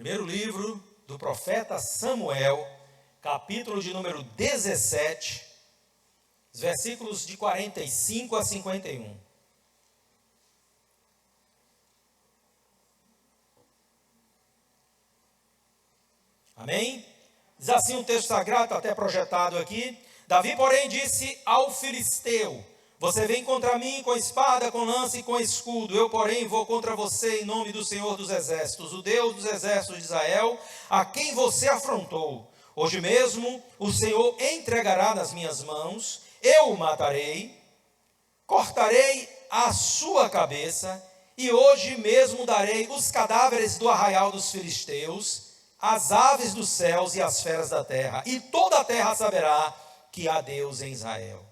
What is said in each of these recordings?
Primeiro livro do profeta Samuel, capítulo de número 17, os versículos de 45 a 51. Amém? Diz assim um texto sagrado, até projetado aqui. Davi, porém, disse ao filisteu: você vem contra mim com espada, com lança e com escudo. Eu, porém, vou contra você em nome do Senhor dos Exércitos, o Deus dos Exércitos de Israel, a quem você afrontou. Hoje mesmo o Senhor entregará nas minhas mãos, eu o matarei, cortarei a sua cabeça, e hoje mesmo darei os cadáveres do arraial dos filisteus, as aves dos céus e as feras da terra, e toda a terra saberá que há Deus em Israel.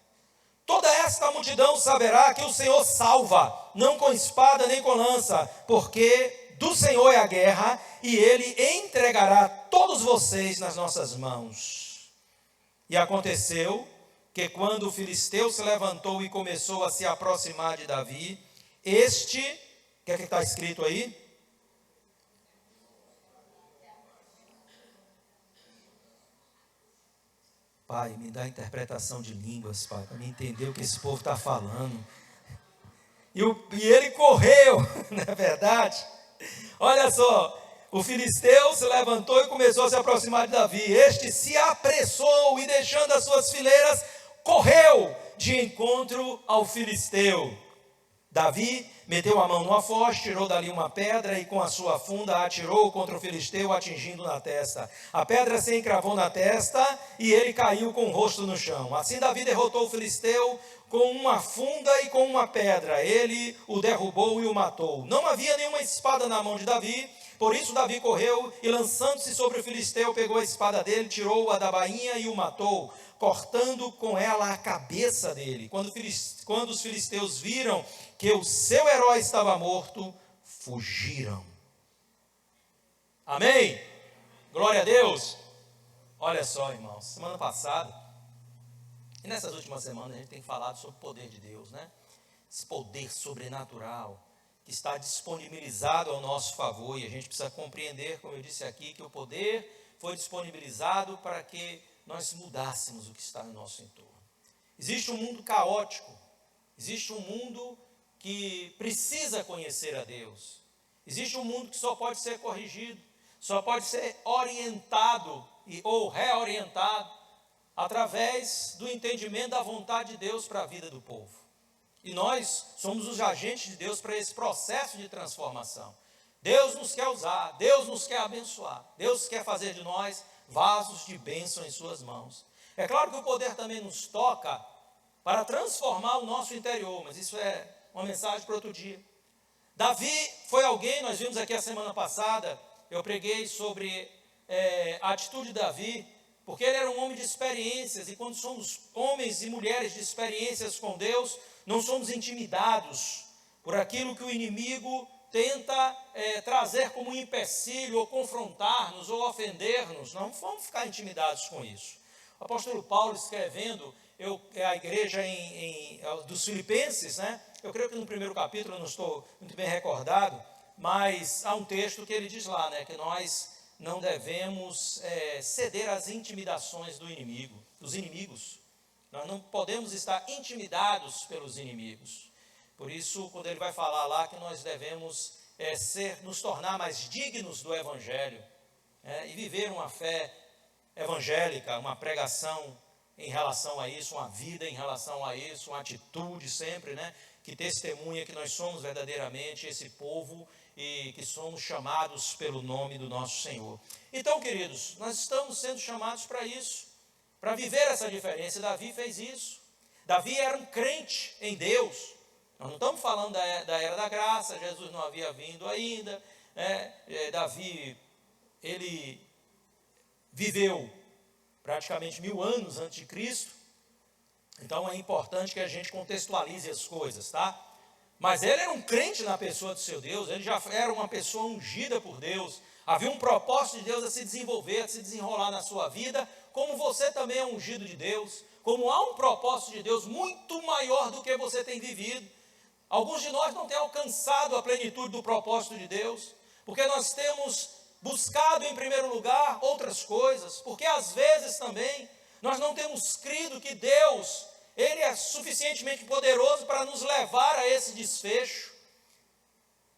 Toda esta multidão saberá que o Senhor salva, não com espada nem com lança, porque do Senhor é a guerra, e Ele entregará todos vocês nas nossas mãos. E aconteceu que quando o filisteu se levantou e começou a se aproximar de Davi, o que é que está escrito aí? Pai, me dá interpretação de línguas, Pai, para me entender o que esse povo está falando. E ele correu, não é verdade? Olha só, o filisteu se levantou e começou a se aproximar de Davi. Este se apressou e, deixando as suas fileiras, correu de encontro ao filisteu. Davi meteu a mão numa foice, tirou dali uma pedra e com a sua funda atirou contra o filisteu, atingindo na testa. A pedra se encravou na testa e ele caiu com o rosto no chão. Assim Davi derrotou o filisteu com uma funda e com uma pedra. Ele o derrubou e o matou. Não havia nenhuma espada na mão de Davi, por isso Davi correu e, lançando-se sobre o filisteu, pegou a espada dele, tirou-a da bainha e o matou, cortando com ela a cabeça dele. Quando os filisteus viram que o seu herói estava morto, fugiram. Amém? Glória a Deus. Olha só, irmãos, semana passada, e nessas últimas semanas a gente tem falado sobre o poder de Deus, né? Esse poder sobrenatural que está disponibilizado ao nosso favor, e a gente precisa compreender, como eu disse aqui, que o poder foi disponibilizado para que nós mudássemos o que está no nosso entorno. Existe um mundo caótico, existe um mundo que precisa conhecer a Deus, existe um mundo que só pode ser corrigido, só pode ser orientado ou reorientado através do entendimento da vontade de Deus para a vida do povo. E nós somos os agentes de Deus para esse processo de transformação. Deus nos quer usar, Deus nos quer abençoar, Deus quer fazer de nós vasos de bênção em suas mãos. É claro que o poder também nos toca para transformar o nosso interior, mas isso é uma mensagem para outro dia. Davi foi alguém, nós vimos aqui a semana passada, eu preguei sobre a atitude de Davi, porque ele era um homem de experiências, e quando somos homens e mulheres de experiências com Deus, não somos intimidados por aquilo que o inimigo tenta trazer como um empecilho, ou confrontar-nos, ou ofender-nos. Não vamos ficar intimidados com isso. O apóstolo Paulo, escrevendo a igreja dos Filipenses, né? Eu creio que no primeiro capítulo, eu não estou muito bem recordado, mas há um texto que ele diz lá, né, que nós não devemos ceder às intimidações dos inimigos. Nós não podemos estar intimidados pelos inimigos. Por isso, quando ele vai falar lá que nós devemos nos tornar mais dignos do Evangelho, e viver uma fé evangélica, uma pregação em relação a isso, uma vida em relação a isso, uma atitude sempre, né, que testemunha que nós somos verdadeiramente esse povo e que somos chamados pelo nome do nosso Senhor. Então, queridos, nós estamos sendo chamados para isso, para viver essa diferença. Davi fez isso. Davi era um crente em Deus. Nós não estamos falando da era da graça, Jesus não havia vindo ainda, né? Davi, ele viveu praticamente 1000 anos antes de Cristo, então é importante que a gente contextualize as coisas, tá? Mas ele era um crente na pessoa do seu Deus, ele já era uma pessoa ungida por Deus, havia um propósito de Deus a se desenvolver, a se desenrolar na sua vida, como você também é ungido de Deus, como há um propósito de Deus muito maior do que você tem vivido. Alguns de nós não têm alcançado a plenitude do propósito de Deus, porque nós temos buscado em primeiro lugar outras coisas, porque às vezes também nós não temos crido que Deus, Ele é suficientemente poderoso para nos levar a esse desfecho.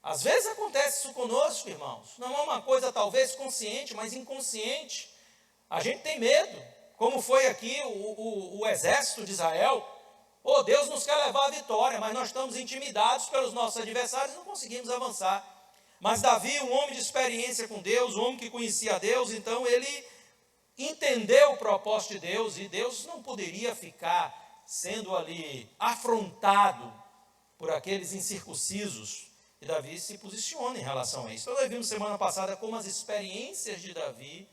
Às vezes acontece isso conosco, irmãos, não é uma coisa talvez consciente, mas inconsciente. A gente tem medo, como foi aqui o exército de Israel. Oh, Deus nos quer levar à vitória, mas nós estamos intimidados pelos nossos adversários e não conseguimos avançar. Mas Davi, um homem de experiência com Deus, um homem que conhecia Deus, então ele entendeu o propósito de Deus, e Deus não poderia ficar sendo ali afrontado por aqueles incircuncisos. E Davi se posiciona em relação a isso. Então nós vimos semana passada como as experiências de Davi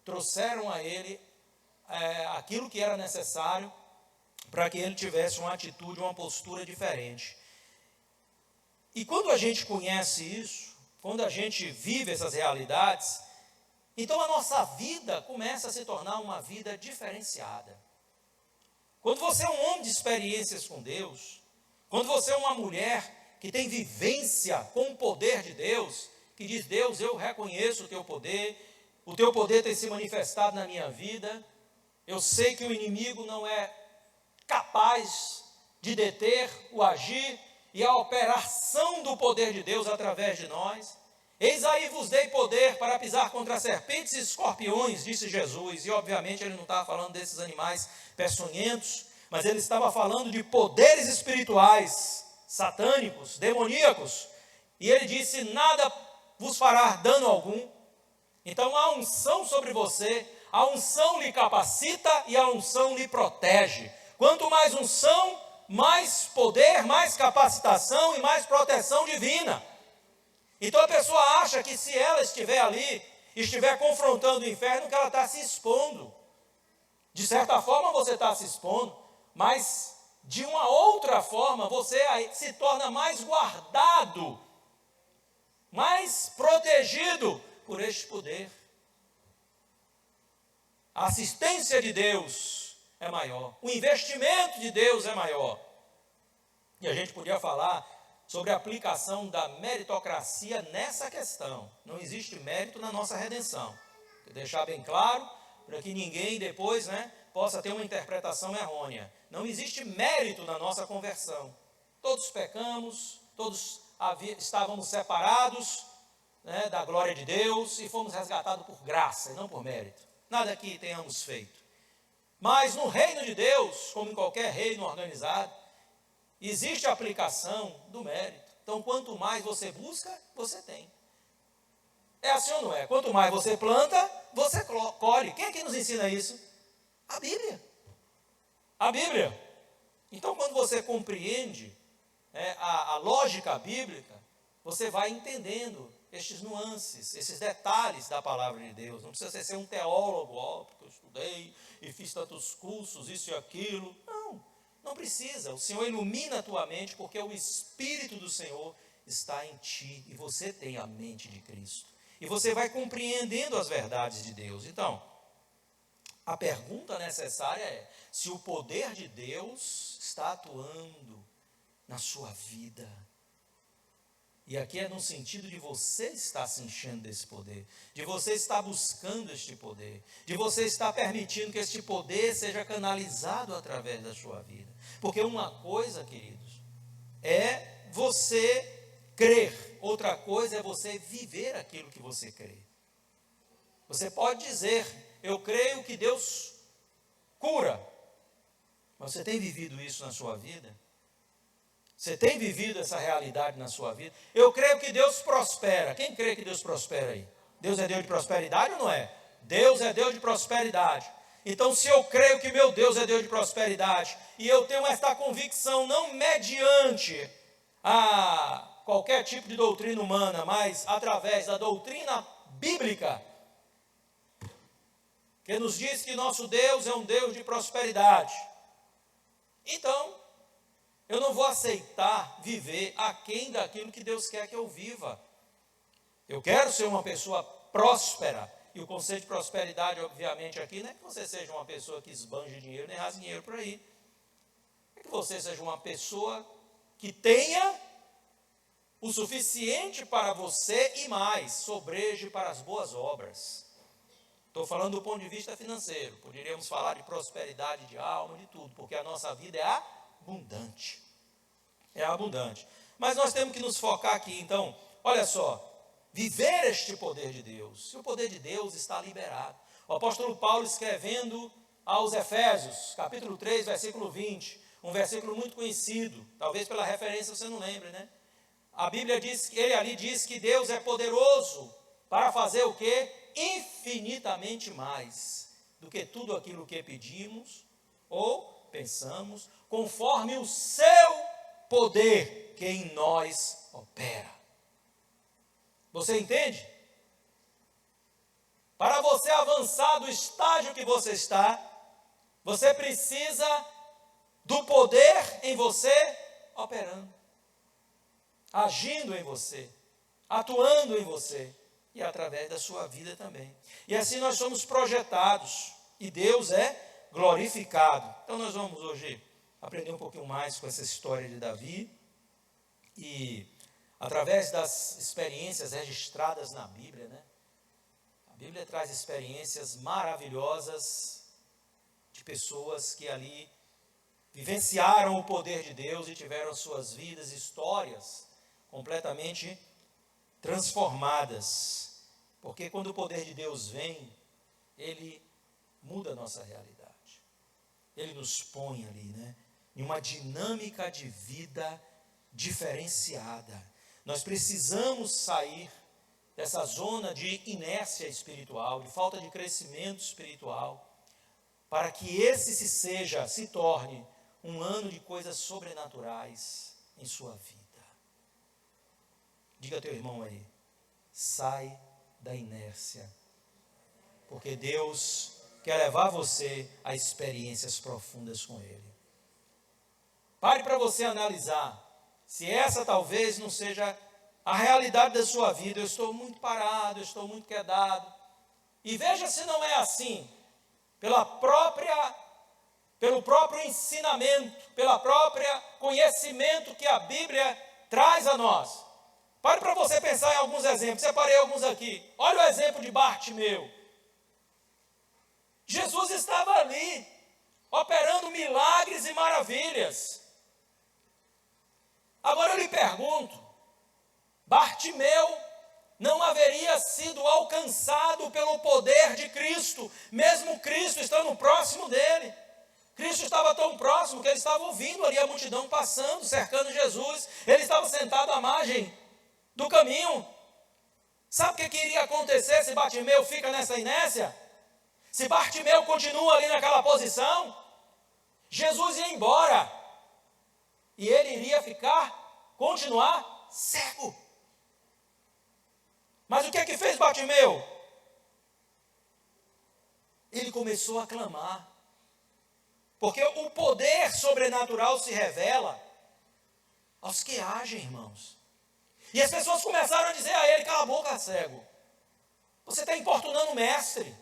trouxeram a ele aquilo que era necessário para que ele tivesse uma atitude, uma postura diferente. E quando a gente conhece isso, quando a gente vive essas realidades, então a nossa vida começa a se tornar uma vida diferenciada. Quando você é um homem de experiências com Deus, quando você é uma mulher que tem vivência com o poder de Deus, que diz: Deus, eu reconheço o teu poder tem se manifestado na minha vida, eu sei que o inimigo não é capaz de deter o agir e a operação do poder de Deus através de nós. Eis aí vos dei poder para pisar contra serpentes e escorpiões, disse Jesus. E obviamente ele não estava falando desses animais peçonhentos, mas ele estava falando de poderes espirituais, satânicos, demoníacos. E ele disse: nada vos fará dano algum. Então a unção sobre você, a unção lhe capacita e a unção lhe protege. Quanto mais unção, mais poder, mais capacitação e mais proteção divina. Então a pessoa acha que se ela estiver ali, estiver confrontando o inferno, que ela está se expondo. De certa forma você está se expondo, mas de uma outra forma você se torna mais guardado, mais protegido por este poder. A assistência de Deus é maior, o investimento de Deus é maior. E a gente podia falar sobre a aplicação da meritocracia nessa questão. Não existe mérito na nossa redenção. Vou deixar bem claro, para que ninguém depois possa ter uma interpretação errônea. Não existe mérito na nossa conversão. Todos pecamos, todos estávamos separados da glória de Deus e fomos resgatados por graça e não por mérito. Nada que tenhamos feito. Mas no reino de Deus, como em qualquer reino organizado, existe a aplicação do mérito. Então, quanto mais você busca, você tem. É assim ou não é? Quanto mais você planta, você colhe. Quem é que nos ensina isso? A Bíblia. A Bíblia. Então, quando você compreende a lógica bíblica, você vai entendendo estes nuances, esses detalhes da palavra de Deus. Não precisa ser um teólogo, porque eu estudei e fiz tantos cursos, isso e aquilo. Não precisa. O Senhor ilumina a tua mente, porque o Espírito do Senhor está em ti, e você tem a mente de Cristo. E você vai compreendendo as verdades de Deus. Então, a pergunta necessária é: se o poder de Deus está atuando na sua vida? E aqui é no sentido de você estar se enchendo desse poder, de você estar buscando este poder, de você estar permitindo que este poder seja canalizado através da sua vida. Porque uma coisa, queridos, é você crer, outra coisa é você viver aquilo que você crê. Você pode dizer: eu creio que Deus cura, mas você tem vivido isso na sua vida? Você tem vivido essa realidade na sua vida? Eu creio que Deus prospera. Quem crê que Deus prospera aí? Deus é Deus de prosperidade ou não é? Deus é Deus de prosperidade. Então, se eu creio que meu Deus é Deus de prosperidade, e eu tenho esta convicção não mediante a qualquer tipo de doutrina humana, mas através da doutrina bíblica, que nos diz que nosso Deus é um Deus de prosperidade, então eu não vou aceitar viver aquém daquilo que Deus quer que eu viva. Eu quero ser uma pessoa próspera. E o conceito de prosperidade, obviamente, aqui não é que você seja uma pessoa que esbanje dinheiro, nem rasgue dinheiro por aí. É que você seja uma pessoa que tenha o suficiente para você e mais, sobreje para as boas obras. Estou falando do ponto de vista financeiro, poderíamos falar de prosperidade de alma, de tudo, porque a nossa vida é abundante. É abundante. Mas nós temos que nos focar aqui, então, olha só, viver este poder de Deus. E o poder de Deus está liberado. O apóstolo Paulo escrevendo aos Efésios, capítulo 3, versículo 20, um versículo muito conhecido, talvez pela referência você não lembre, né? A Bíblia diz, ele ali diz que Deus é poderoso para fazer o quê? Infinitamente mais do que tudo aquilo que pedimos ou pensamos, conforme o seu poder que em nós opera. Você entende? Para você avançar do estágio que você está, você precisa do poder em você operando, agindo em você, atuando em você e através da sua vida também. E assim nós somos projetados e Deus é glorificado. Então nós vamos hoje aprender um pouquinho mais com essa história de Davi e através das experiências registradas na Bíblia, né? A Bíblia traz experiências maravilhosas de pessoas que ali vivenciaram o poder de Deus e tiveram suas vidas, histórias completamente transformadas. Porque quando o poder de Deus vem, ele muda a nossa realidade. Ele nos põe ali, né, em uma dinâmica de vida diferenciada. Nós precisamos sair dessa zona de inércia espiritual, de falta de crescimento espiritual, para que esse se torne um ano de coisas sobrenaturais em sua vida. Diga ao teu irmão aí, sai da inércia, porque Deus quer levar você a experiências profundas com Ele. Pare para você analisar, se essa talvez não seja a realidade da sua vida. Eu estou muito parado, eu estou muito quedado. E veja se não é assim, pelo próprio ensinamento, pelo próprio conhecimento que a Bíblia traz a nós. Pare para você pensar em alguns exemplos, separei alguns aqui. Olha o exemplo de Bartimeu. Jesus estava ali, operando milagres e maravilhas. Agora eu lhe pergunto, Bartimeu não haveria sido alcançado pelo poder de Cristo, mesmo Cristo estando próximo dele. Cristo estava tão próximo que ele estava ouvindo ali a multidão passando, cercando Jesus. Ele estava sentado à margem do caminho. Sabe o que iria acontecer se Bartimeu fica nessa inércia? Se Bartimeu continua ali naquela posição, Jesus ia embora e ele iria continuar cego. Mas o que fez Bartimeu? Ele começou a clamar, porque o poder sobrenatural se revela aos que agem, irmãos. E as pessoas começaram a dizer a ele, cala a boca, cego, você está importunando o mestre,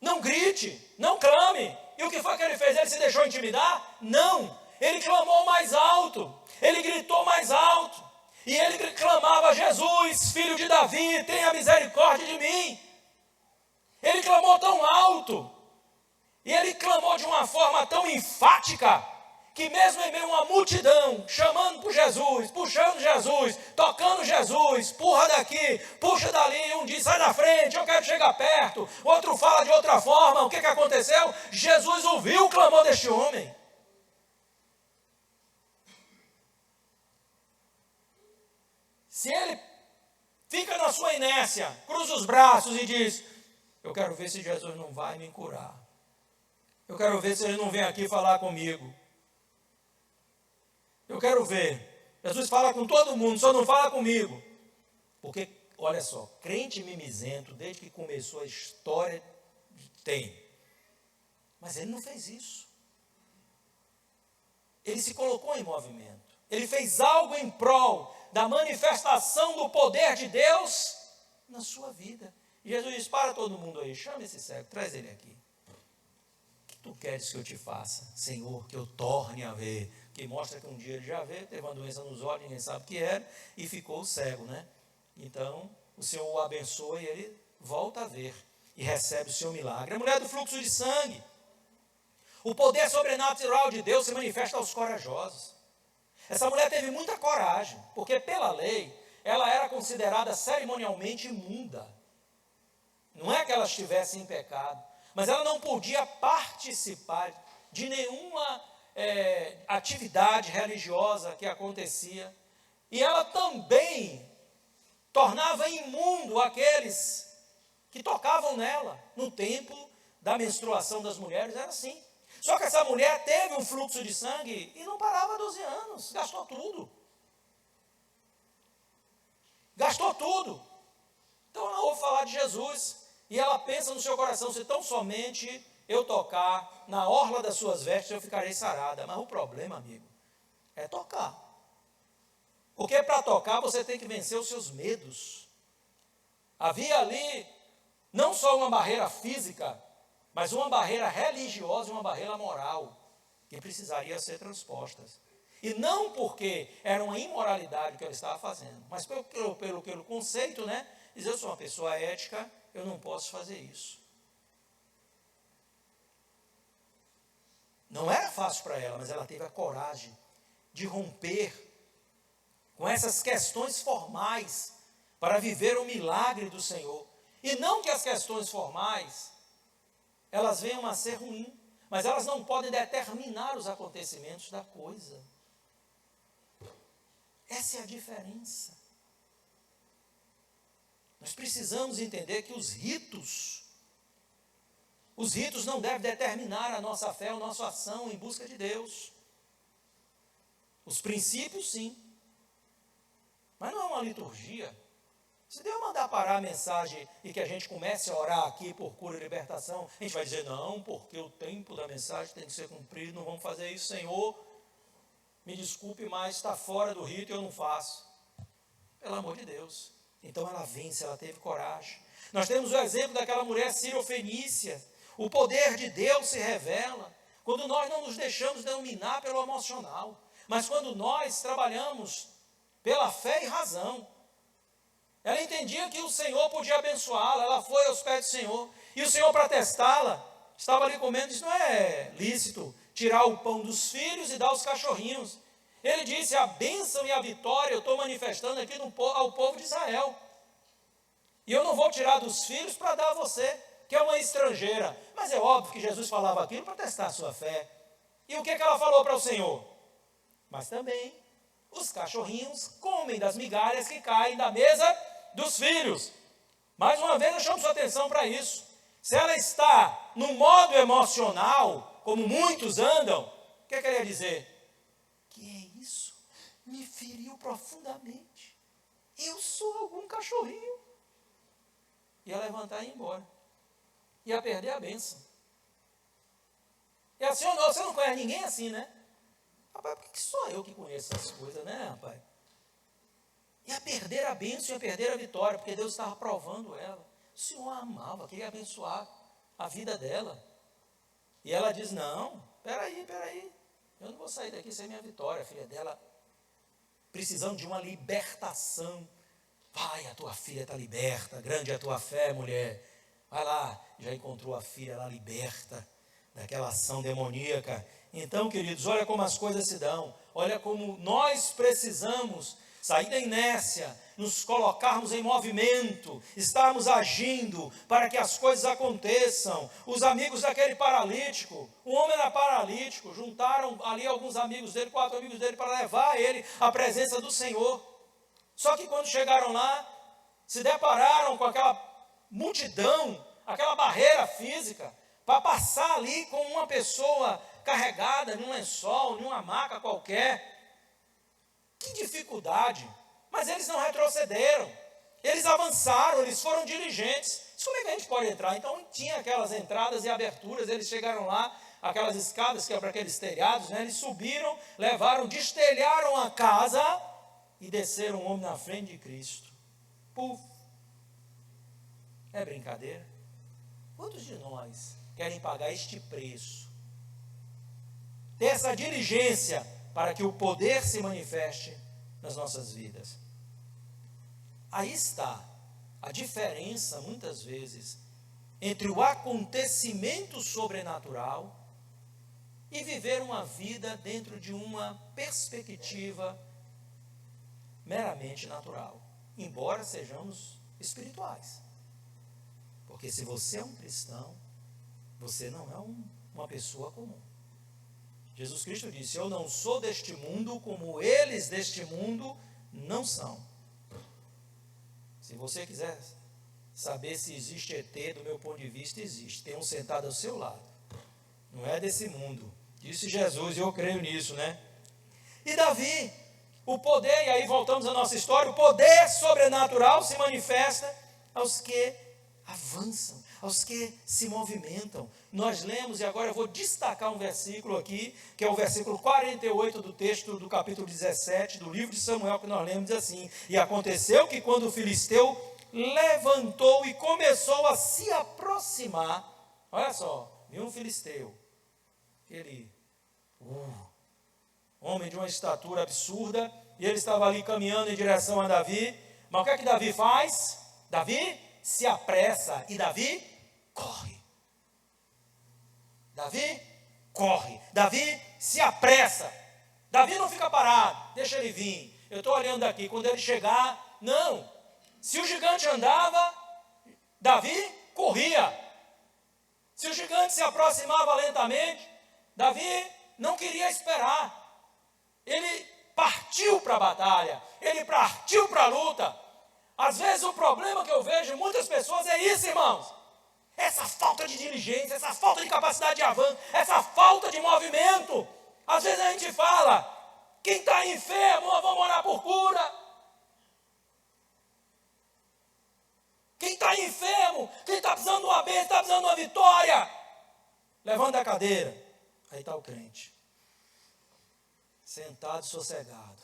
não grite, não clame. E o que foi que ele fez? Ele se deixou intimidar? Não, ele clamou mais alto, ele gritou mais alto, e ele clamava, Jesus, filho de Davi, tenha misericórdia de mim. Ele clamou tão alto, e ele clamou de uma forma tão enfática, que mesmo em meio a uma multidão, chamando por Jesus, puxando Jesus, tocando Jesus, empurra daqui, puxa dali, um diz, sai da frente, eu quero chegar perto, outro fala de outra forma. O que aconteceu? Jesus ouviu o clamor deste homem. Se ele fica na sua inércia, cruza os braços e diz, eu quero ver se Jesus não vai me curar, eu quero ver se ele não vem aqui falar comigo, eu quero ver, Jesus fala com todo mundo, só não fala comigo. Porque, olha só, crente mimizento, desde que começou a história, tem. Mas ele não fez isso. Ele se colocou em movimento. Ele fez algo em prol da manifestação do poder de Deus na sua vida. E Jesus diz, para todo mundo aí, chama esse cego, traz ele aqui. O que tu queres que eu te faça? Senhor, que eu torne a ver. que mostra que um dia ele já veio, teve uma doença nos olhos, ninguém sabe o que era, e ficou cego, né? Então, o Senhor o abençoa e ele volta a ver e recebe o seu milagre. A mulher do fluxo de sangue. O poder sobrenatural de Deus se manifesta aos corajosos. Essa mulher teve muita coragem, porque pela lei, ela era considerada cerimonialmente imunda. Não é que ela estivesse em pecado, mas ela não podia participar de nenhuma atividade religiosa que acontecia. E ela também tornava imundo aqueles que tocavam nela. No templo da menstruação das mulheres era assim. Só que essa mulher teve um fluxo de sangue e não parava 12 anos, gastou tudo. Gastou tudo. Então ela ouve falar de Jesus e ela pensa no seu coração, se tão somente eu tocar na orla das suas vestes, eu ficarei sarada. Mas o problema, amigo, é tocar. Porque para tocar você tem que vencer os seus medos. Havia ali não só uma barreira física, mas uma barreira religiosa e uma barreira moral, que precisaria ser transpostas. E não porque era uma imoralidade que ela estava fazendo, mas pelo conceito, né? Dizer, eu sou uma pessoa ética, eu não posso fazer isso. Não era fácil para ela, mas ela teve a coragem de romper com essas questões formais para viver o milagre do Senhor. E não que as questões formais elas venham a ser ruins, mas elas não podem determinar os acontecimentos da coisa. Essa é a diferença. Nós precisamos entender que os ritos não devem determinar a nossa fé, a nossa ação em busca de Deus. Os princípios, sim. Mas não é uma liturgia. Se Deus mandar parar a mensagem e que a gente comece a orar aqui por cura e libertação, a gente vai dizer, não, porque o tempo da mensagem tem que ser cumprido, não vamos fazer isso, Senhor, me desculpe, mas está fora do rito e eu não faço. Pelo amor de Deus. Então ela vence, ela teve coragem. Nós temos o exemplo daquela mulher sírio-fenícia. O poder de Deus se revela quando nós não nos deixamos dominar pelo emocional, mas quando nós trabalhamos pela fé e razão. Ela entendia que o Senhor podia abençoá-la, ela foi aos pés do Senhor, e o Senhor, para testá-la, estava ali comendo, disse, não é lícito tirar o pão dos filhos e dar aos cachorrinhos. Ele disse, a bênção e a vitória eu estou manifestando aqui ao povo de Israel, e eu não vou tirar dos filhos para dar a você, que é uma estrangeira. Mas é óbvio que Jesus falava aquilo para testar a sua fé. E o que ela falou para o Senhor? Mas também os cachorrinhos comem das migalhas que caem da mesa dos filhos. Mais uma vez, nós chamamos sua atenção para isso. Se ela está no modo emocional, como muitos andam, o que queria dizer? Que é isso? Me feriu profundamente. Eu sou algum cachorrinho. Ia levantar e ir embora. Ia perder a bênção. E assim, você não conhece ninguém assim, né? Rapaz, por que sou eu que conheço essas coisas, né, rapaz? Ia perder a bênção, ia perder a vitória, porque Deus estava provando ela. O Senhor a amava, queria abençoar a vida dela. E ela diz, não, peraí, eu não vou sair daqui sem minha vitória. A filha dela, precisando de uma libertação. Vai, a tua filha está liberta, grande é a tua fé, mulher. Vai lá, já encontrou a filha lá liberta daquela ação demoníaca. Então, queridos, olha como as coisas se dão. Olha como nós precisamos sair da inércia, nos colocarmos em movimento, estarmos agindo para que as coisas aconteçam. Os amigos daquele paralítico, o homem era paralítico, juntaram ali alguns amigos dele, 4 amigos dele, para levar ele à presença do Senhor. Só que quando chegaram lá, se depararam com aquela multidão, aquela barreira física, para passar ali com uma pessoa carregada num lençol, numa maca qualquer. Que dificuldade! Mas eles não retrocederam, eles avançaram, eles foram diligentes. Como é que a gente pode entrar? Então tinha aquelas entradas e aberturas, eles chegaram lá, aquelas escadas que é para aqueles telhados, né? Eles subiram, levaram, destelharam a casa e desceram o homem na frente de Cristo. Puf! É brincadeira? Quantos de nós querem pagar este preço? Ter essa diligência para que o poder se manifeste nas nossas vidas. Aí está a diferença, muitas vezes, entre o acontecimento sobrenatural e viver uma vida dentro de uma perspectiva meramente natural, embora sejamos espirituais. Porque se você é um cristão, você não é uma pessoa comum. Jesus Cristo disse: eu não sou deste mundo, como eles deste mundo não são. Se você quiser saber se existe ET, do meu ponto de vista, existe. Tem um sentado ao seu lado. Não é desse mundo. Disse Jesus, e eu creio nisso, né? E Davi, o poder, e aí voltamos à nossa história, o poder sobrenatural se manifesta aos que avançam, aos que se movimentam. Nós lemos, e agora eu vou destacar um versículo aqui, que é o versículo 48 do texto do capítulo 17, do livro de Samuel, que nós lemos, diz assim: e aconteceu que quando o filisteu levantou e começou a se aproximar, olha só, viu um filisteu, aquele homem de uma estatura absurda, e ele estava ali caminhando em direção a Davi, mas o que é que Davi faz? Davi se apressa, e Davi corre. Davi corre, Davi se apressa, Davi não fica parado, deixa ele vir, eu estou olhando aqui, quando ele chegar, não, se o gigante andava, Davi corria, se o gigante se aproximava lentamente, Davi não queria esperar, ele partiu para a batalha, ele partiu para a luta. Às vezes o problema que eu vejo em muitas pessoas é isso, irmãos, essa falta de diligência, essa falta de capacidade de avanço, essa falta de movimento. Às vezes a gente fala, quem está enfermo, vamos orar por cura. Quem está enfermo, quem está precisando de uma bênção, está precisando de uma vitória, levanta a cadeira. Aí está o crente, sentado, sossegado,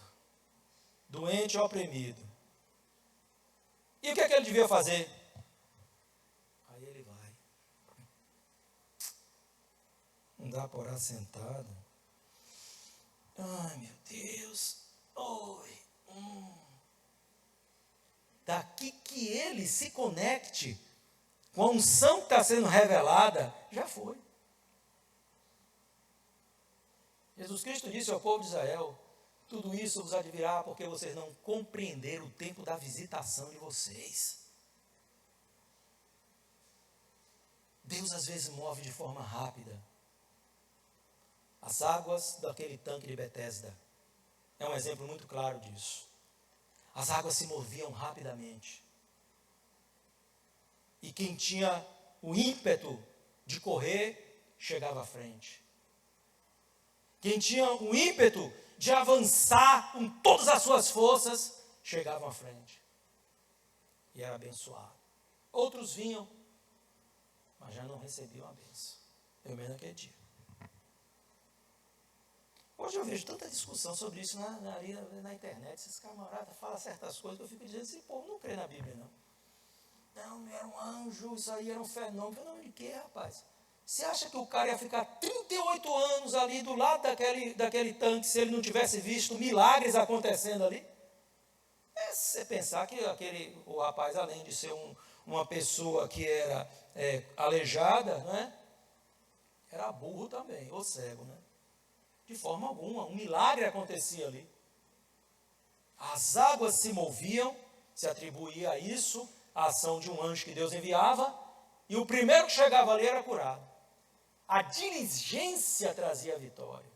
doente ou oprimido. E o que é que ele devia fazer? Aí ele vai. Não dá para orar sentado. Ai, meu Deus. Oi. Daqui que ele se conecte com a unção que está sendo revelada, já foi. Jesus Cristo disse ao povo de Israel: tudo isso vos advirá porque vocês não compreenderam o tempo da visitação de vocês. Deus às vezes move de forma rápida. As águas daquele tanque de Betesda é um exemplo muito claro disso. As águas se moviam rapidamente. E quem tinha o ímpeto de correr, chegava à frente. Quem tinha o ímpeto de avançar com todas as suas forças, chegavam à frente. E era abençoado. Outros vinham, mas já não recebiam a bênção. Eu mesmo naquele dia. Hoje eu vejo tanta discussão sobre isso na internet. Esses camaradas falam certas coisas que eu fico dizendo, esse povo não crê na Bíblia, não. Não, era um anjo, isso aí era um fenômeno. Fenômeno de quê, rapaz? Você acha que o cara ia ficar 38 anos ali do lado daquele tanque se ele não tivesse visto milagres acontecendo ali? É você pensar que o rapaz, além de ser uma pessoa que era aleijada, né, era burro também, ou cego, né? De forma alguma, um milagre acontecia ali. As águas se moviam, se atribuía a isso a ação de um anjo que Deus enviava, e o primeiro que chegava ali era curado. A diligência trazia a vitória.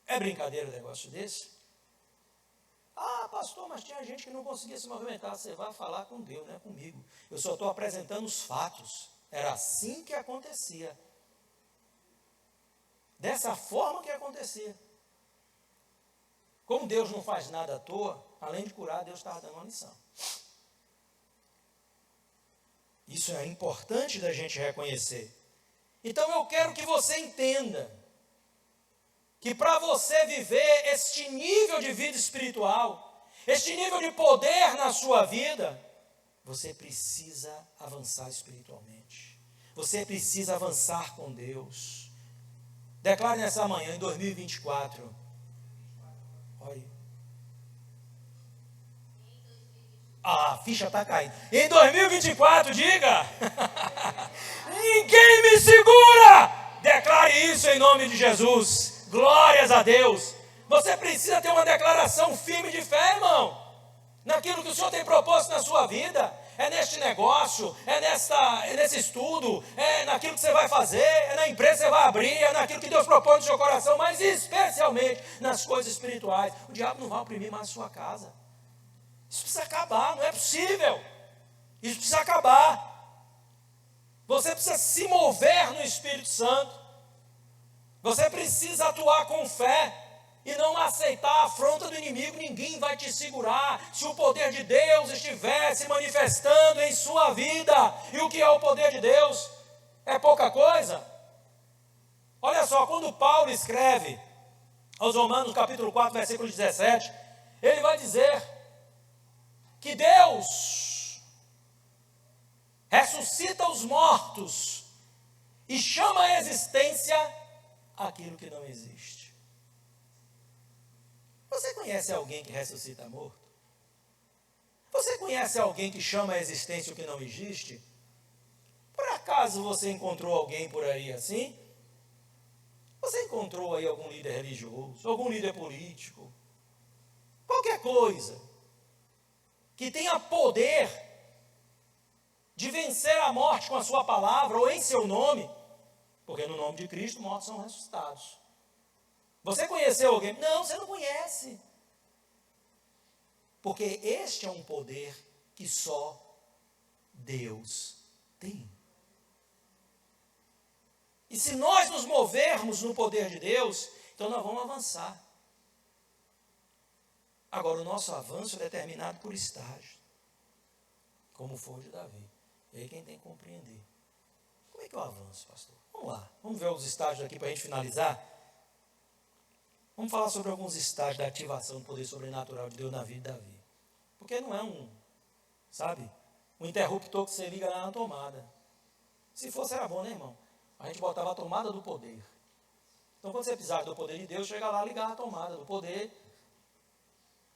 É brincadeira um negócio desse? Ah, pastor, mas tinha gente que não conseguia se movimentar. Você vai falar com Deus, não é comigo. Eu só estou apresentando os fatos. Era assim que acontecia. Dessa forma que acontecia. Como Deus não faz nada à toa, além de curar, Deus estava dando uma lição. Isso é importante da gente reconhecer. Então eu quero que você entenda que para você viver este nível de vida espiritual, este nível de poder na sua vida, você precisa avançar espiritualmente. Você precisa avançar com Deus. Declare nessa manhã, em 2024. Olha. A ficha está caindo. Em 2024, diga. Ninguém me segura. Declare isso em nome de Jesus. Glórias a Deus. Você precisa ter uma declaração firme de fé, irmão. Naquilo que o Senhor tem proposto na sua vida. É neste negócio, é nesse estudo, é naquilo que você vai fazer, é na empresa que você vai abrir, é naquilo que Deus propõe no seu coração, mas especialmente nas coisas espirituais. O diabo não vai oprimir mais a sua casa. Isso precisa acabar, não é possível. Isso precisa acabar. Você precisa se mover no Espírito Santo. Você precisa atuar com fé. E não aceitar a afronta do inimigo. Ninguém vai te segurar se o poder de Deus estiver se manifestando em sua vida. E o que é o poder de Deus? É pouca coisa? Olha só, quando Paulo escreve aos Romanos capítulo 4, versículo 17, ele vai dizer que Deus ressuscita os mortos e chama à existência aquilo que não existe. Você conhece alguém que ressuscita morto? Você conhece alguém que chama à existência o que não existe? Por acaso você encontrou alguém por aí assim? Você encontrou aí algum líder religioso, algum líder político? Qualquer coisa que tenha poder de vencer a morte com a sua palavra ou em seu nome, porque no nome de Cristo mortos são ressuscitados. Você conheceu alguém? Não, você não conhece. Porque este é um poder que só Deus tem. E se nós nos movermos no poder de Deus, então nós vamos avançar. Agora, o nosso avanço é determinado por estágio, como foi o de Davi. E aí quem tem que compreender. Como é que eu avanço, pastor? Vamos lá, vamos ver os estágios aqui para a gente finalizar. Vamos falar sobre alguns estágios da ativação do poder sobrenatural de Deus na vida de Davi. Porque não é um interruptor que você liga lá na tomada. Se fosse era bom, né, irmão? A gente botava a tomada do poder. Então, quando você precisar do poder de Deus, chega lá, ligar a tomada do poder,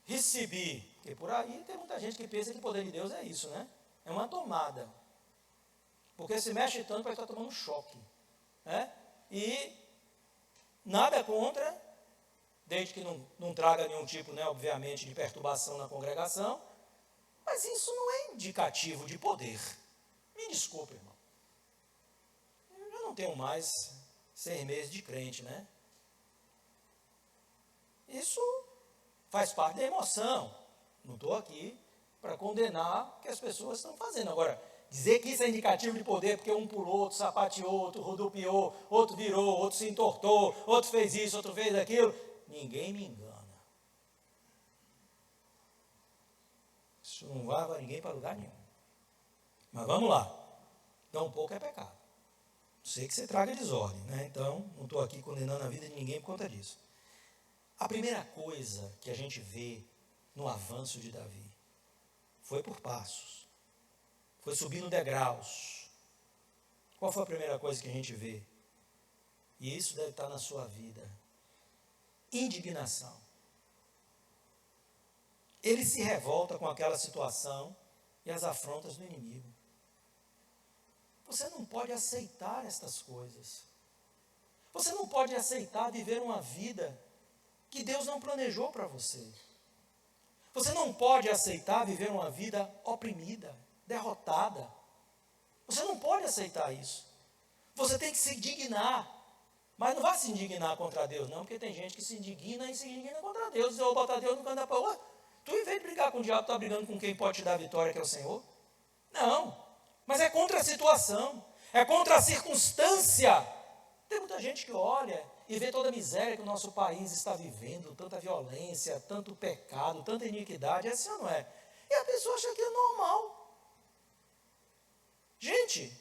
receber. Porque por aí tem muita gente que pensa que o poder de Deus é isso, né? É uma tomada. Porque se mexe tanto para estar tomando choque. Né? E nada contra, desde que não traga nenhum tipo, né, obviamente, de perturbação na congregação, mas isso não é indicativo de poder. Me desculpe, irmão. Eu não tenho mais 6 meses de crente, né? Isso faz parte da emoção. Não estou aqui para condenar o que as pessoas estão fazendo. Agora, dizer que isso é indicativo de poder porque um pulou, outro sapateou, outro rodopiou, outro virou, outro se entortou, outro fez isso, outro fez aquilo. Ninguém me engana. Isso não vai levar ninguém para lugar nenhum. Mas vamos lá. Então, um pouco é pecado. Sei que você traga desordem, né? Então, não estou aqui condenando a vida de ninguém por conta disso. A primeira coisa que a gente vê no avanço de Davi foi por passos. Foi subindo degraus. Qual foi a primeira coisa que a gente vê? E isso deve estar na sua vida. Indignação. Ele se revolta com aquela situação e as afrontas do inimigo. Você não pode aceitar estas coisas. Você não pode aceitar viver uma vida que Deus não planejou para você. Você não pode aceitar viver uma vida oprimida, derrotada. Você não pode aceitar isso. Você tem que se indignar. Mas não vai se indignar contra Deus, não, porque tem gente que se indigna contra Deus. Eu vou botar Deus no canto da prova. Tu, em vez de brigar com o diabo, está brigando com quem pode te dar a vitória, que é o Senhor? Não. Mas é contra a situação. É contra a circunstância. Tem muita gente que olha e vê toda a miséria que o nosso país está vivendo, tanta violência, tanto pecado, tanta iniquidade. É assim ou não é? E a pessoa acha que é normal. Gente,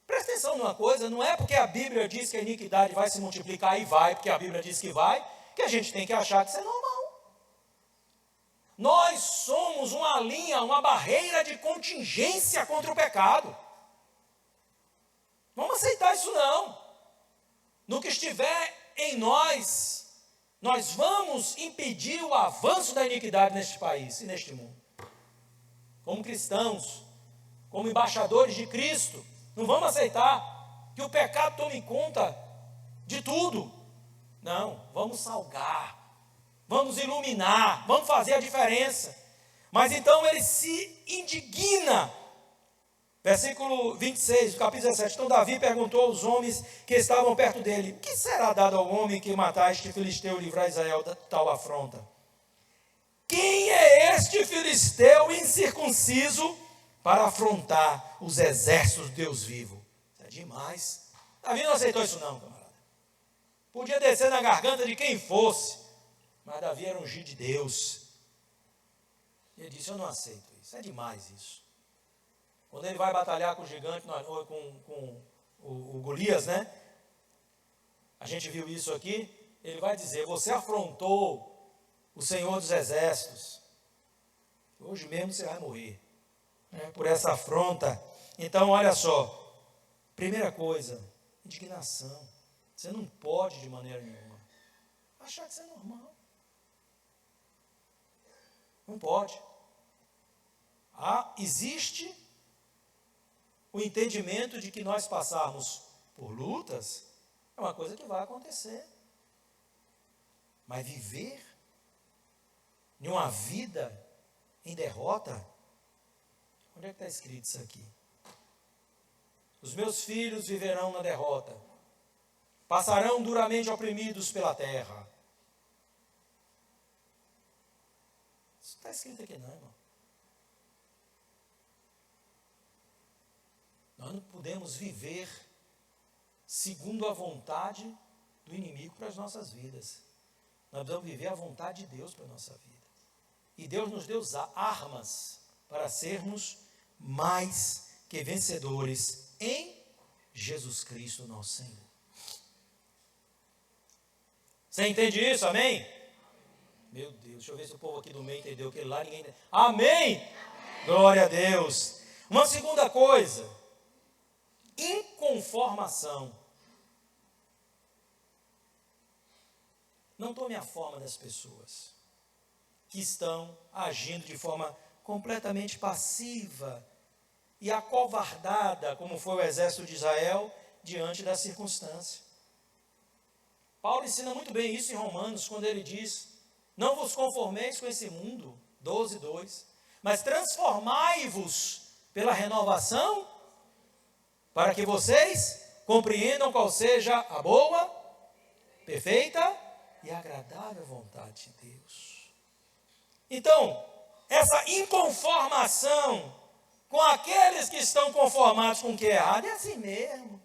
presta atenção numa coisa, não é porque a Bíblia diz que a iniquidade vai se multiplicar e vai, porque a Bíblia diz que vai, que a gente tem que achar que isso é normal. Nós somos uma linha, uma barreira de contingência contra o pecado. Vamos aceitar isso não. no que estiver em nós, nós vamos impedir o avanço da iniquidade neste país e neste mundo. Como cristãos, como embaixadores de Cristo, não vamos aceitar que o pecado tome conta de tudo. Não, vamos salgar, vamos iluminar, vamos fazer a diferença. Mas então ele se indigna. Versículo 26, do capítulo 17. Então Davi perguntou aos homens que estavam perto dele: que será dado ao homem que matar este filisteu e livrar Israel da tal afronta? Quem é este filisteu incircunciso para afrontar os exércitos do Deus vivo? Isso é demais. Davi não aceitou isso não, camarada. Podia descer na garganta de quem fosse, mas Davi era ungido de Deus. Ele disse: eu não aceito isso, é demais isso. Quando ele vai batalhar com o gigante, com o Golias, né? A gente viu isso aqui. Ele vai dizer: você afrontou o Senhor dos Exércitos. Hoje mesmo você vai morrer, né, por essa afronta. Então, olha só. Primeira coisa, indignação. Você não pode, de maneira nenhuma, achar que isso é normal. Não pode. Existe o entendimento de que nós passarmos por lutas é uma coisa que vai acontecer. Mas viver em uma vida em derrota, onde é que está escrito isso aqui? Os meus filhos viverão na derrota, passarão duramente oprimidos pela terra. Isso não está escrito aqui não, irmão. Nós não podemos viver segundo a vontade do inimigo para as nossas vidas. Nós precisamos viver a vontade de Deus para a nossa vida. E Deus nos deu armas para sermos mais que vencedores em Jesus Cristo, nosso Senhor. Você entende isso? Amém? Meu Deus, deixa eu ver se o povo aqui do meio entendeu que lá ninguém entendeu. Amém? Glória a Deus. Uma segunda coisa, inconformação. Não tome a forma das pessoas que estão agindo de forma completamente passiva e acovardada, como foi o exército de Israel, diante da circunstância. Paulo ensina muito bem isso em Romanos, quando ele diz: não vos conformeis com esse mundo, 12:2, mas transformai-vos pela renovação, para que vocês compreendam qual seja a boa, perfeita e agradável vontade de Deus. Então, essa inconformação com aqueles que estão conformados com o que é errado, é assim mesmo.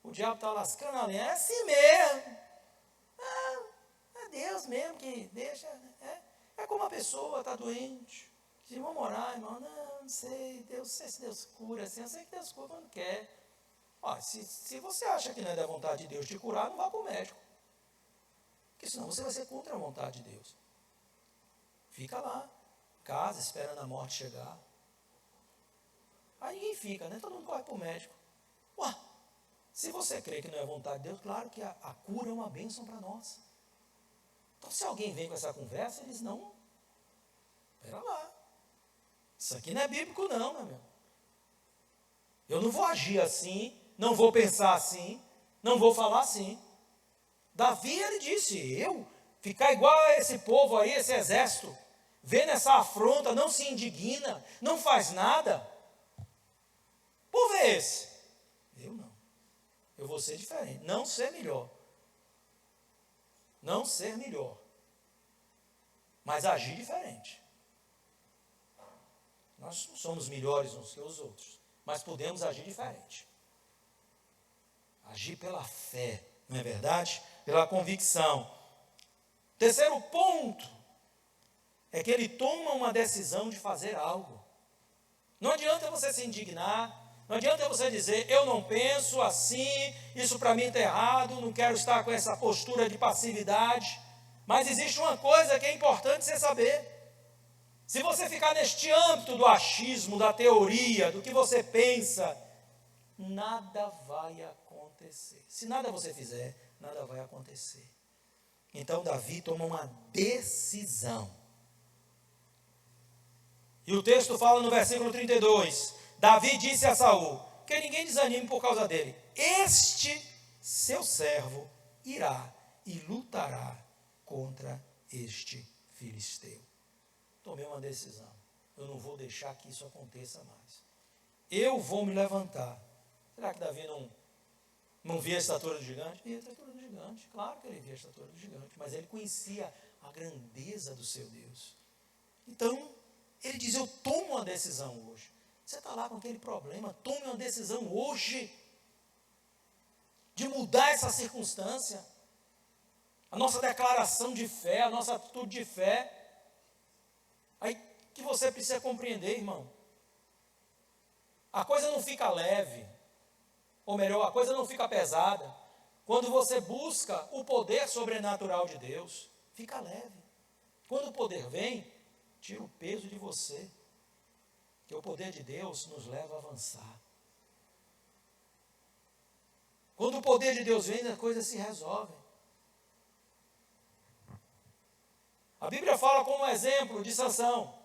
O diabo está lascando a lenha, é assim mesmo. É Deus mesmo que deixa. É como a pessoa está doente. Se vão morar, irmão, não sei, Deus, não sei se Deus cura assim, eu sei que Deus cura quando quer. Se você acha que não é da vontade de Deus te curar, não vá para o médico. Porque senão você vai ser contra a vontade de Deus. Fica lá, em casa, esperando a morte chegar. Aí ninguém fica, né? Todo mundo corre para o médico. Se você crê que não é vontade de Deus, claro que a cura é uma bênção para nós. Então, se alguém vem com essa conversa, eles não... Espera lá. Isso aqui não é bíblico não, meu irmão. Eu não vou agir assim, não vou pensar assim, não vou falar assim. Davi, ele disse: eu ficar igual a esse povo aí, esse exército, vendo essa afronta, não se indigna, não faz nada. Por vez, eu não. Eu vou ser diferente, não ser melhor. Não ser melhor, mas agir diferente. Nós não somos melhores uns que os outros, mas podemos agir diferente. Agir pela fé, não é verdade? Pela convicção. Terceiro ponto é que ele toma uma decisão de fazer algo. Não adianta você se indignar, não adianta você dizer: eu não penso assim, isso para mim está errado, não quero estar com essa postura de passividade. Mas existe uma coisa que é importante você saber. Se você ficar neste âmbito do achismo, da teoria, do que você pensa, nada vai acontecer. acontecer. Se nada você fizer, nada vai acontecer. Então Davi toma uma decisão. E o texto fala no versículo 32, Davi disse a Saul, que ninguém desanime por causa dele, este seu servo irá e lutará contra este filisteu. Tomei uma decisão, eu não vou deixar que isso aconteça mais. Eu vou me levantar. Será que Davi não via a estatura do gigante? Via a estatura do gigante, claro que ele via a estatura do gigante, mas ele conhecia a grandeza do seu Deus. Então, ele diz, eu tomo uma decisão hoje. Você está lá com aquele problema, tome uma decisão hoje de mudar essa circunstância. A nossa declaração de fé, a nossa atitude de fé. Aí que você precisa compreender, irmão. A coisa não fica leve, ou melhor, a coisa não fica pesada, quando você busca o poder sobrenatural de Deus, fica leve. Quando o poder vem, tira o peso de você, que o poder de Deus nos leva a avançar. Quando o poder de Deus vem, as coisas se resolvem. A Bíblia fala como exemplo de Sansão,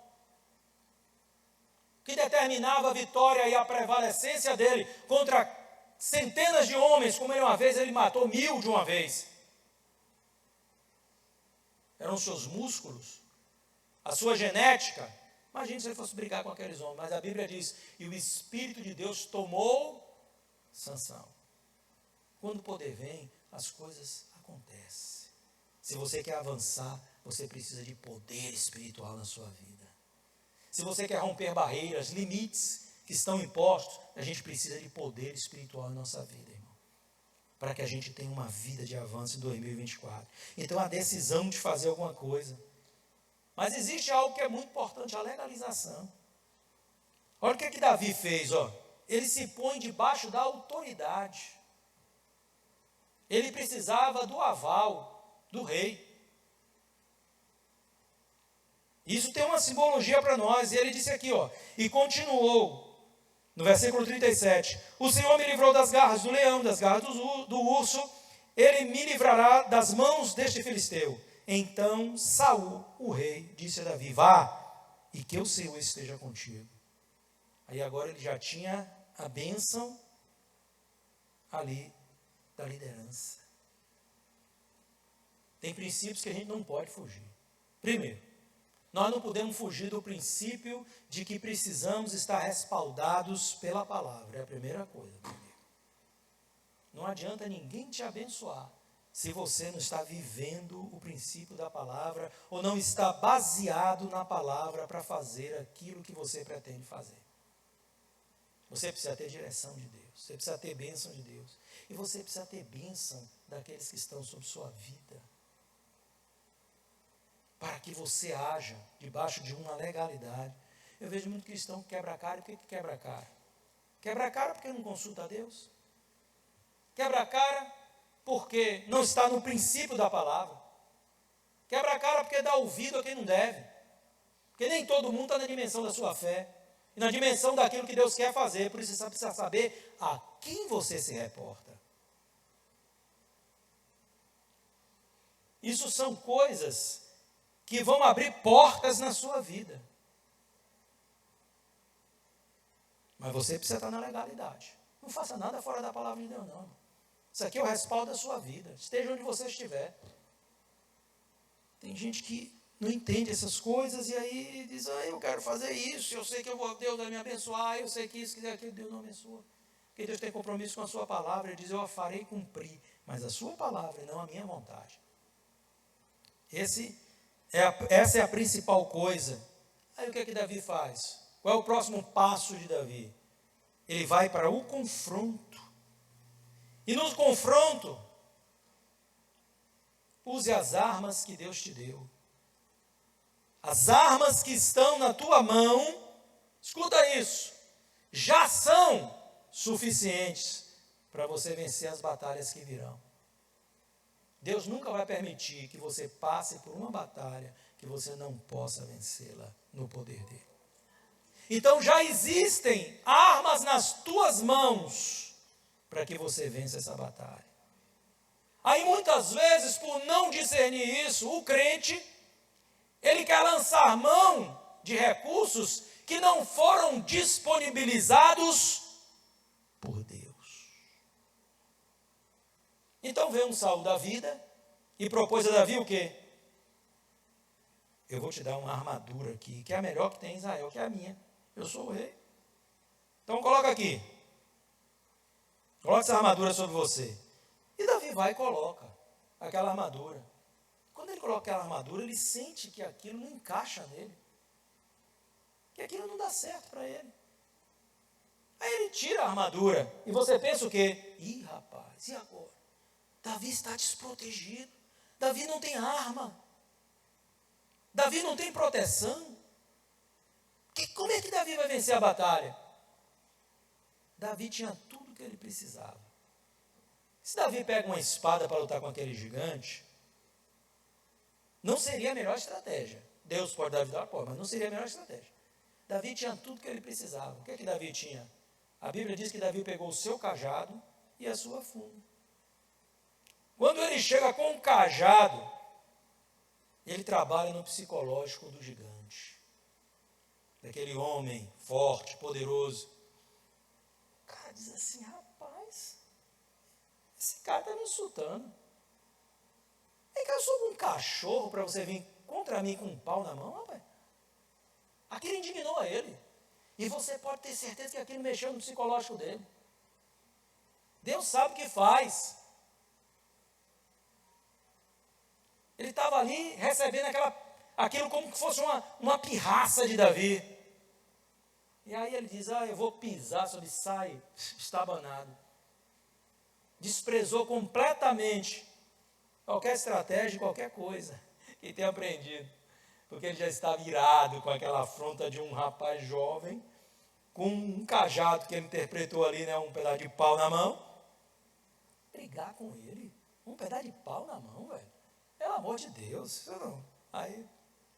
que determinava a vitória e a prevalecência dele contra centenas de homens, como uma vez ele matou 1000 de uma vez. Eram seus músculos, a sua genética. Imagine se ele fosse brigar com aqueles homens, mas a Bíblia diz, e o Espírito de Deus tomou Sansão. Quando o poder vem, as coisas acontecem. Se você quer avançar, você precisa de poder espiritual na sua vida. Se você quer romper barreiras, limites que estão impostos, a gente precisa de poder espiritual em nossa vida, irmão. Para que a gente tenha uma vida de avanço em 2024. Então, a decisão de fazer alguma coisa. Mas existe algo que é muito importante, a legalização. Olha o que Davi fez, ó. Ele se põe debaixo da autoridade. Ele precisava do aval do rei. Isso tem uma simbologia para nós. E ele disse aqui, ó, e continuou, no versículo 37, o Senhor me livrou das garras do leão, das garras do urso, ele me livrará das mãos deste filisteu. Então Saul, o rei, disse a Davi, vá, e que o Senhor esteja contigo. Aí agora ele já tinha a bênção ali da liderança. Tem princípios que a gente não pode fugir. Primeiro, nós não podemos fugir do princípio de que precisamos estar respaldados pela palavra. É a primeira coisa. Não adianta ninguém te abençoar se você não está vivendo o princípio da palavra ou não está baseado na palavra para fazer aquilo que você pretende fazer. Você precisa ter direção de Deus. Você precisa ter bênção de Deus. E você precisa ter bênção daqueles que estão sobre sua vida. Para que você haja debaixo de uma legalidade. Eu vejo muito cristão que quebra a cara. E por que quebra a cara? Quebra a cara porque não consulta a Deus. Quebra a cara porque não está no princípio da palavra. Quebra a cara porque dá ouvido a quem não deve. Porque nem todo mundo está na dimensão da sua fé. E na dimensão daquilo que Deus quer fazer. Por isso você precisa saber a quem você se reporta. Isso são coisas que vão abrir portas na sua vida. Mas você precisa estar na legalidade. Não faça nada fora da palavra de Deus, não. Isso aqui é o respaldo da sua vida. Esteja onde você estiver. Tem gente que não entende essas coisas e aí diz, eu quero fazer isso, eu sei que Deus vai me abençoar, eu sei que isso, que aquilo, Deus não abençoa. Porque Deus tem compromisso com a sua palavra, Ele diz, eu a farei cumprir, mas a sua palavra e não a minha vontade. Essa é a principal coisa. Aí o que Davi faz? Qual é o próximo passo de Davi? Ele vai para o confronto. E no confronto, use as armas que Deus te deu. As armas que estão na tua mão, escuta isso, já são suficientes para você vencer as batalhas que virão. Deus nunca vai permitir que você passe por uma batalha que você não possa vencê-la no poder dele. Então já existem armas nas tuas mãos para que você vença essa batalha. Aí muitas vezes, por não discernir isso, o crente, ele quer lançar mão de recursos que não foram disponibilizados por Deus. Então veio um Saul da vida e propôs a Davi o quê? Eu vou te dar uma armadura aqui, que é a melhor que tem em Israel, que é a minha. Eu sou o rei. Então coloca aqui. Coloca essa armadura sobre você. E Davi vai e coloca aquela armadura. Quando ele coloca aquela armadura, ele sente que aquilo não encaixa nele. Que aquilo não dá certo para ele. Aí ele tira a armadura. E você pensa o quê? Ih, rapaz, e agora? Davi está desprotegido. Davi não tem arma. Davi não tem proteção. Como é que Davi vai vencer a batalha? Davi tinha tudo que ele precisava. Se Davi pega uma espada para lutar com aquele gigante, não seria a melhor estratégia. Deus pode dar vida a pode, mas não seria a melhor estratégia. Davi tinha tudo que ele precisava. O que é que Davi tinha? A Bíblia diz que Davi pegou o seu cajado e a sua funda. Quando ele chega com o cajado, ele trabalha no psicológico do gigante. Daquele homem forte, poderoso. O cara diz assim, rapaz, esse cara está me insultando. É que eu sou um cachorro para você vir contra mim com um pau na mão, rapaz. Aquilo indignou ele. E você pode ter certeza que aquilo mexeu no psicológico dele. Deus sabe o que faz. Ele estava ali recebendo aquilo como que fosse uma pirraça de Davi. E aí ele diz, eu vou pisar sobre sai, estabanado. Desprezou completamente qualquer estratégia, qualquer coisa que tenha aprendido. Porque ele já estava irado com aquela afronta de um rapaz jovem, com um cajado que ele interpretou ali, né, um pedaço de pau na mão. Brigar com ele, um pedaço de pau na mão, velho. Pelo amor de Deus, não. Aí,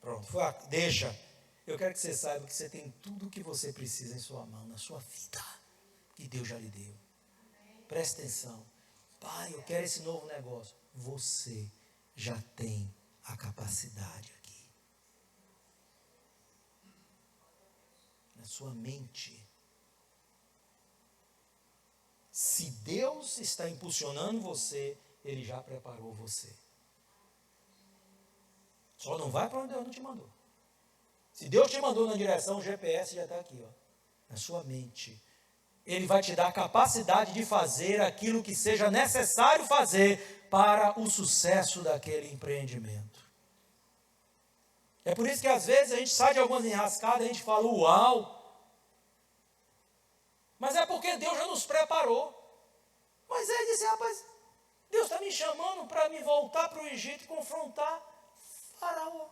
pronto, deixa. Eu quero que você saiba que você tem tudo o que você precisa em sua mão, na sua vida, que Deus já lhe deu. Presta atenção. Pai, eu quero esse novo negócio. Você já tem a capacidade aqui. Na sua mente. Se Deus está impulsionando você, Ele já preparou você. Só não vai para onde Deus não te mandou. Se Deus te mandou na direção, o GPS já está aqui, ó, na sua mente. Ele vai te dar a capacidade de fazer aquilo que seja necessário fazer para o sucesso daquele empreendimento. É por isso que às vezes a gente sai de algumas enrascadas e a gente fala, uau! Mas é porque Deus já nos preparou. Moisés disse, rapaz, Deus está me chamando para me voltar para o Egito e confrontar Faraó.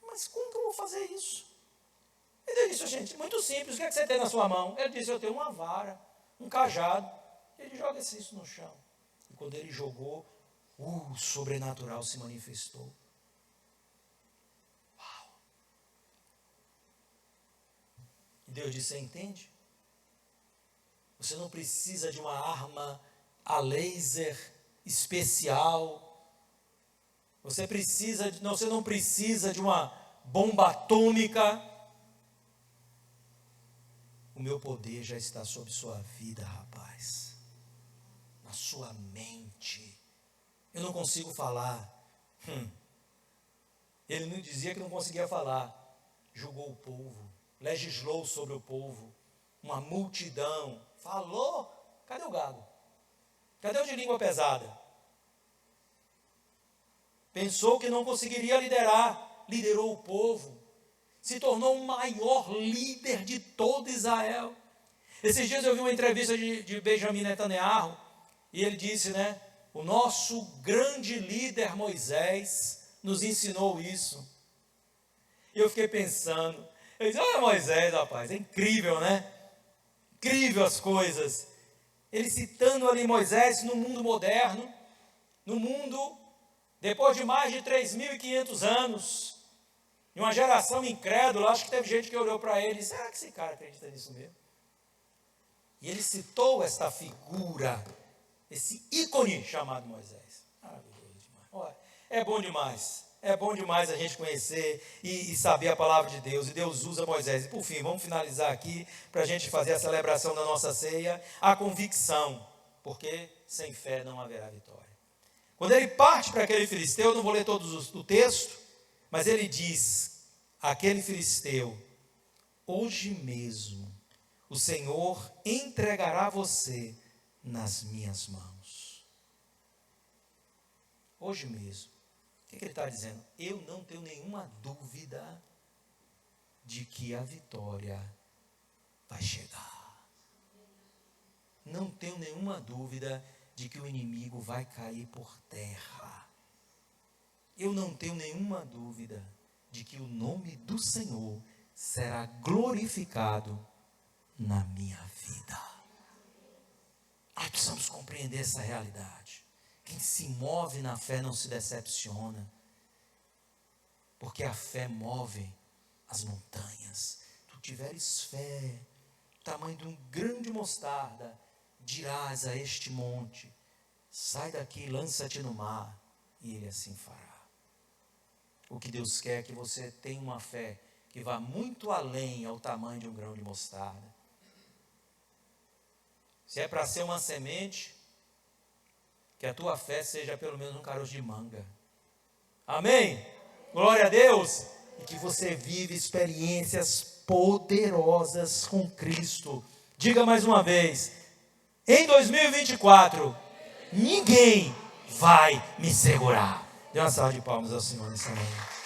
Mas como que eu vou fazer isso? Ele disse, gente, muito simples, o que é que você tem na sua mão? Ele disse, eu tenho uma vara, um cajado. Ele joga isso no chão. E quando ele jogou, o sobrenatural se manifestou. Uau! E Deus disse, você entende? Você não precisa de uma arma a laser especial. Você não precisa de uma bomba atômica. O meu poder já está sobre sua vida, rapaz. Na sua mente. Eu não consigo falar. Ele não dizia que não conseguia falar. Julgou o povo. Legislou sobre o povo. Uma multidão. Falou. Cadê o gado? Cadê o de língua pesada? Pensou que não conseguiria liderar. Liderou o povo. Se tornou o maior líder de todo Israel. Esses dias eu vi uma entrevista de Benjamin Netanyahu. E ele disse, né? O nosso grande líder Moisés nos ensinou isso. E eu fiquei pensando. Eu disse, olha Moisés, rapaz, é incrível, né? Incrível as coisas. Ele citando ali Moisés no mundo moderno. No mundo, depois de mais de 3.500 anos. E uma geração incrédula, acho que teve gente que olhou para ele e disse, será que esse cara acredita nisso mesmo? E ele citou esta figura, esse ícone chamado Moisés. Maravilhoso demais. Olha, é bom demais. É bom demais a gente conhecer e saber a palavra de Deus. E Deus usa Moisés. E por fim, vamos finalizar aqui para a gente fazer a celebração da nossa ceia. A convicção, porque sem fé não haverá vitória. Quando ele parte para aquele filisteu, eu não vou ler todos o texto, mas ele diz àquele filisteu: hoje mesmo o Senhor entregará você nas minhas mãos. Hoje mesmo. O que ele está dizendo? Eu não tenho nenhuma dúvida de que a vitória vai chegar. Não tenho nenhuma dúvida de que o inimigo vai cair por terra. Eu não tenho nenhuma dúvida de que o nome do Senhor será glorificado na minha vida. Nós precisamos compreender essa realidade. Quem se move na fé não se decepciona, porque a fé move as montanhas. Tu tiveres fé, tamanho de um grão de mostarda, dirás a este monte: sai daqui, lança-te no mar, e ele assim fará. O que Deus quer é que você tenha uma fé que vá muito além ao tamanho de um grão de mostarda. Se é para ser uma semente, que a tua fé seja pelo menos um caroço de manga. Amém? Glória a Deus. E que você vive experiências poderosas com Cristo. Diga mais uma vez: em 2024, ninguém vai me segurar. Dê uma salva de palmas ao Senhor nessa manhã.